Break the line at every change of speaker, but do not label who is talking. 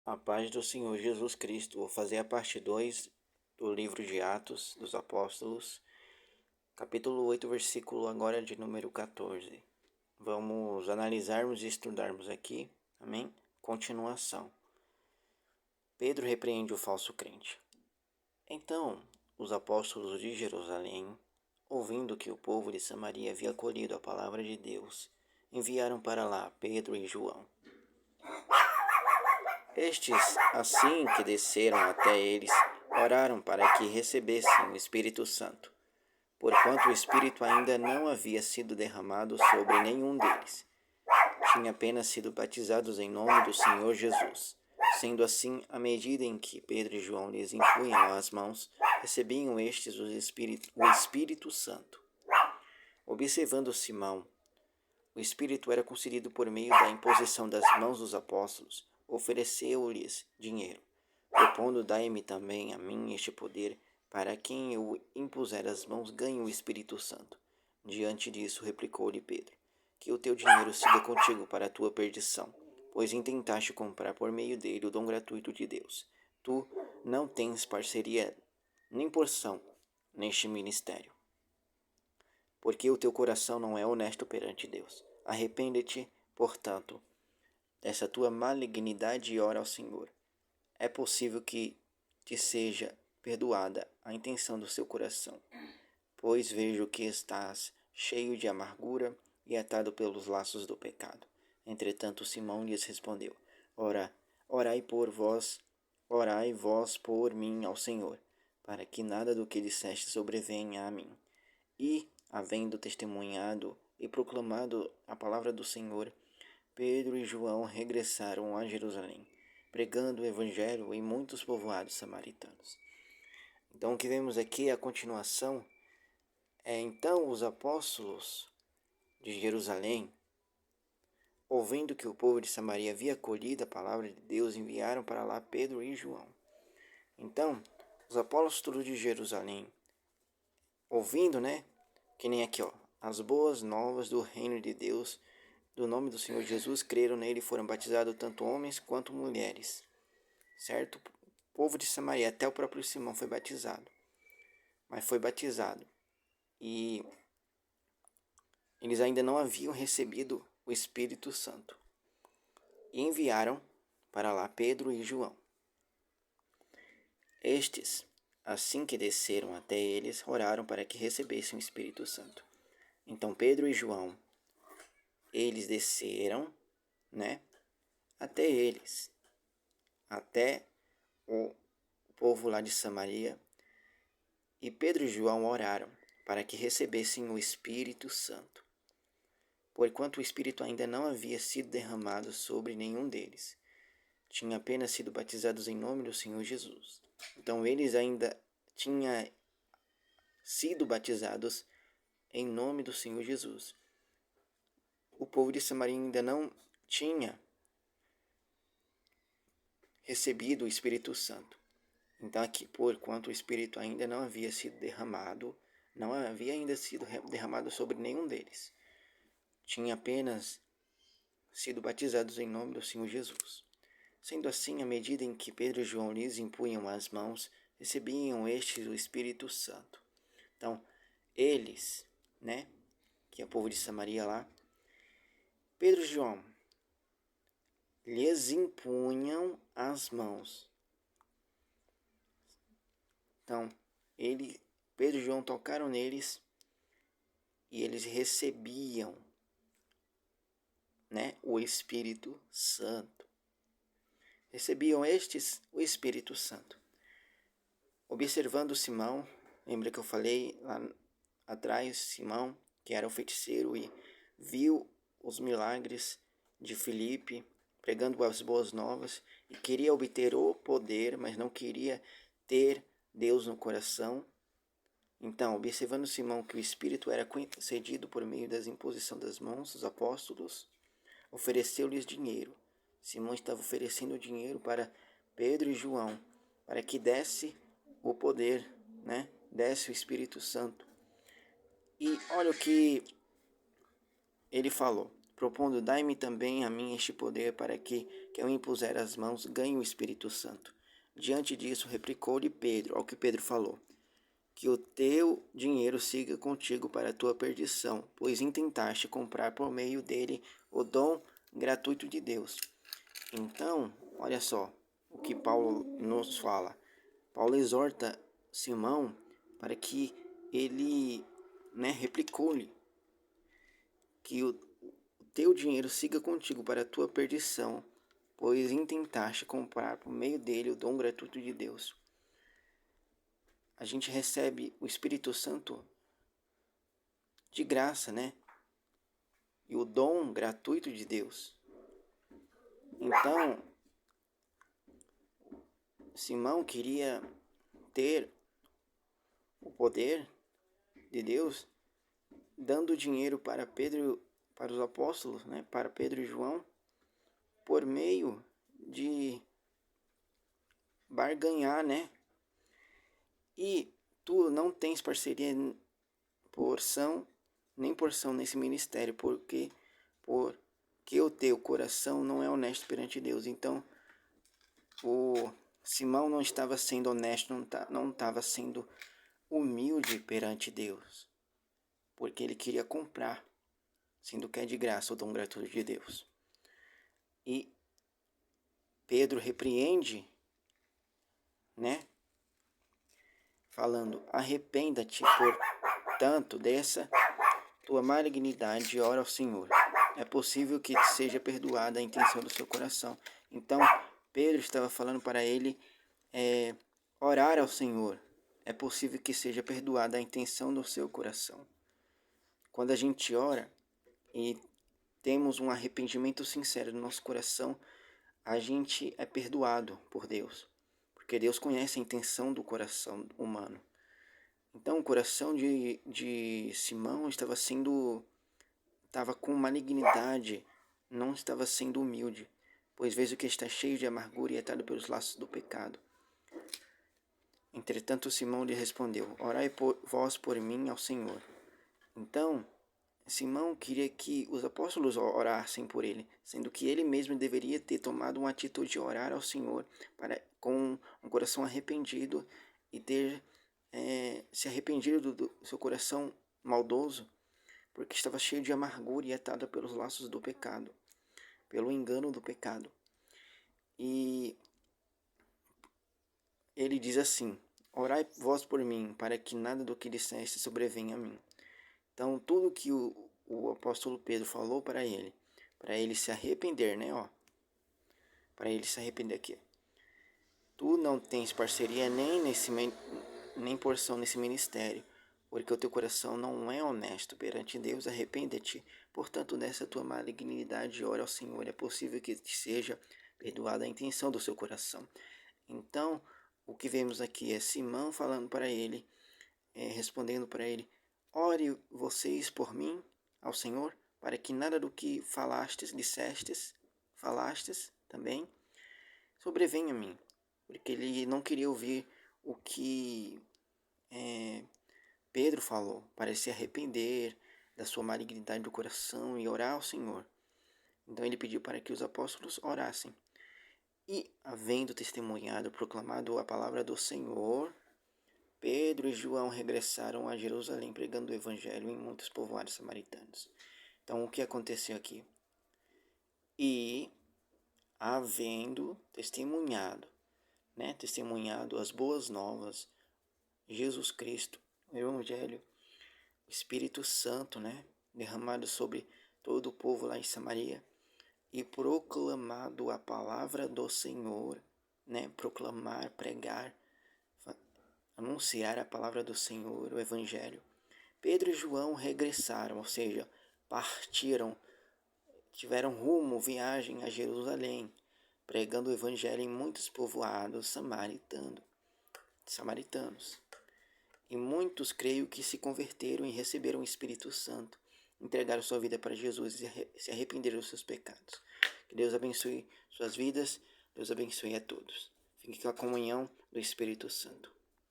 A paz do Senhor Jesus Cristo. Vou fazer a parte 2 do livro de Atos dos Apóstolos, capítulo 8, versículo agora de número 14. Vamos analisarmos e estudarmos aqui, amém? Continuação. Pedro repreende o falso crente. Então, os apóstolos de Jerusalém, ouvindo que o povo de Samaria havia acolhido a palavra de Deus, enviaram para lá Pedro e João. Estes, assim que desceram até eles, oraram para que recebessem o Espírito Santo, porquanto o Espírito ainda não havia sido derramado sobre nenhum deles. Tinha apenas sido batizados em nome do Senhor Jesus. Sendo assim, à medida em que Pedro e João lhes impunham as mãos, recebiam estes o Espírito Santo. Observando Simão, o Espírito era concedido por meio da imposição das mãos dos apóstolos. Ofereceu-lhes dinheiro, propondo: dai-me também a mim este poder, para quem eu impuser as mãos ganhe o Espírito Santo. Diante disso, replicou-lhe Pedro: que o teu dinheiro siga contigo para a tua perdição, pois intentaste comprar por meio dele o dom gratuito de Deus. Tu não tens parceria nem porção neste ministério, porque o teu coração não é honesto perante Deus. Arrepende-te, portanto, dessa tua malignidade e ora ao Senhor. É possível que te seja perdoada a intenção do seu coração, pois vejo que estás cheio de amargura e atado pelos laços do pecado. Entretanto, Simão lhes respondeu: orai vós por mim ao Senhor, para que nada do que disseste sobrevenha a mim. E, havendo testemunhado e proclamado a palavra do Senhor, Pedro e João regressaram a Jerusalém, pregando o evangelho em muitos povoados samaritanos. Então, o que vemos aqui é a continuação. Então os apóstolos de Jerusalém, ouvindo que o povo de Samaria havia acolhido a palavra de Deus, enviaram para lá Pedro e João. Então, os apóstolos de Jerusalém, ouvindo, que nem aqui, as boas novas do reino de Deus, do nome do Senhor Jesus, creram nele e foram batizados tanto homens quanto mulheres, certo? O povo de Samaria, até o próprio Simão foi batizado, e eles ainda não haviam recebido o Espírito Santo, e enviaram para lá Pedro e João. Estes, assim que desceram até eles, oraram para que recebessem o Espírito Santo. Então Pedro e João, eles desceram, até eles, até o povo lá de Samaria, e Pedro e João oraram para que recebessem o Espírito Santo, porquanto o Espírito ainda não havia sido derramado sobre nenhum deles. Tinha apenas sido batizados em nome do Senhor Jesus. Então eles ainda tinham sido batizados em nome do Senhor Jesus. O povo de Samaria ainda não tinha recebido o Espírito Santo. Então aqui, porquanto o Espírito ainda não havia sido derramado, não havia ainda sido derramado sobre nenhum deles. Tinha apenas sido batizados em nome do Senhor Jesus. Sendo assim, à medida em que Pedro e João lhes impunham as mãos, recebiam estes o Espírito Santo. Então, eles, que é o povo de Samaria lá, Pedro e João lhes impunham as mãos. Então, Pedro e João tocaram neles e eles recebiam, o Espírito Santo. Recebiam estes o Espírito Santo. Observando Simão, lembra que eu falei lá atrás, Simão, que era o feiticeiro e viu os milagres de Filipe, pregando as boas novas, e queria obter o poder, mas não queria ter Deus no coração. Então, observando Simão que o Espírito era concedido por meio da imposição das mãos dos apóstolos, ofereceu-lhes dinheiro. Simão estava oferecendo dinheiro para Pedro e João, para que desse o poder, desse o Espírito Santo. E olha o que ele falou: propondo: dai-me também a mim este poder, para que eu impuser as mãos, ganhe o Espírito Santo. Diante disso, replicou-lhe Pedro, ao que Pedro falou: que o teu dinheiro siga contigo para a tua perdição, pois intentaste comprar por meio dele o dom gratuito de Deus. Então, olha só o que Paulo nos fala. Paulo exorta Simão para que ele, replicou-lhe que o teu dinheiro siga contigo para a tua perdição, pois intentaste comprar por meio dele o dom gratuito de Deus. A gente recebe o Espírito Santo de graça, E o dom gratuito de Deus. Então, Simão queria ter o poder de Deus, dando dinheiro para Pedro, para os apóstolos, para Pedro e João, por meio de barganhar, E tu não tens parceria nem porção nesse ministério, porque o teu coração não é honesto perante Deus. Então, o Simão não estava sendo honesto, não estava sendo humilde perante Deus, porque ele queria comprar, sendo que é de graça o dom gratuito de Deus. E Pedro repreende, falando: arrependa-te, portanto, dessa tua malignidade e ora ao Senhor. É possível que te seja perdoada a intenção do seu coração. Então, Pedro estava falando para ele orar ao Senhor. É possível que seja perdoada a intenção do seu coração. Quando a gente ora e temos um arrependimento sincero no nosso coração, a gente é perdoado por Deus, porque Deus conhece a intenção do coração humano. Então o coração de Simão estava com malignidade, não estava sendo humilde, pois vejo que está cheio de amargura e atado pelos laços do pecado. Entretanto Simão lhe respondeu: orai vós por mim ao Senhor. Então Simão queria que os apóstolos orassem por ele, sendo que ele mesmo deveria ter tomado uma atitude de orar ao Senhor com um coração arrependido e ter se arrependido do seu coração maldoso, porque estava cheio de amargura e atado pelos laços do pecado, pelo engano do pecado. E ele diz assim: orai vós por mim, para que nada do que disseste sobrevenha a mim. Então, tudo que o apóstolo Pedro falou para ele se arrepender, Para ele se arrepender aqui. Tu não tens parceria nem porção nesse ministério, porque o teu coração não é honesto perante Deus. Arrepende-te, portanto, dessa tua malignidade, ora ao Senhor. É possível que te seja perdoada a intenção do seu coração. Então, o que vemos aqui é Simão falando para ele, respondendo para ele: ore vocês por mim ao Senhor, para que nada do que falastes também, sobrevenha a mim. Porque ele não queria ouvir o que Pedro falou, para se arrepender da sua malignidade do coração e orar ao Senhor. Então ele pediu para que os apóstolos orassem. E, havendo testemunhado, proclamado a palavra do Senhor, Pedro e João regressaram a Jerusalém pregando o evangelho em muitos povoados samaritanos. Então, o que aconteceu aqui? E, havendo testemunhado as boas novas, Jesus Cristo, o evangelho, o Espírito Santo, derramado sobre todo o povo lá em Samaria, e proclamado a palavra do Senhor, proclamar, pregar, anunciar a palavra do Senhor, o Evangelho. Pedro e João regressaram, ou seja, partiram, tiveram viagem a Jerusalém, pregando o Evangelho em muitos povoados samaritanos. E muitos, creio que se converteram e receberam o Espírito Santo, entregaram sua vida para Jesus e se arrependeram dos seus pecados. Que Deus abençoe suas vidas, Deus abençoe a todos. Fique com a comunhão do Espírito Santo.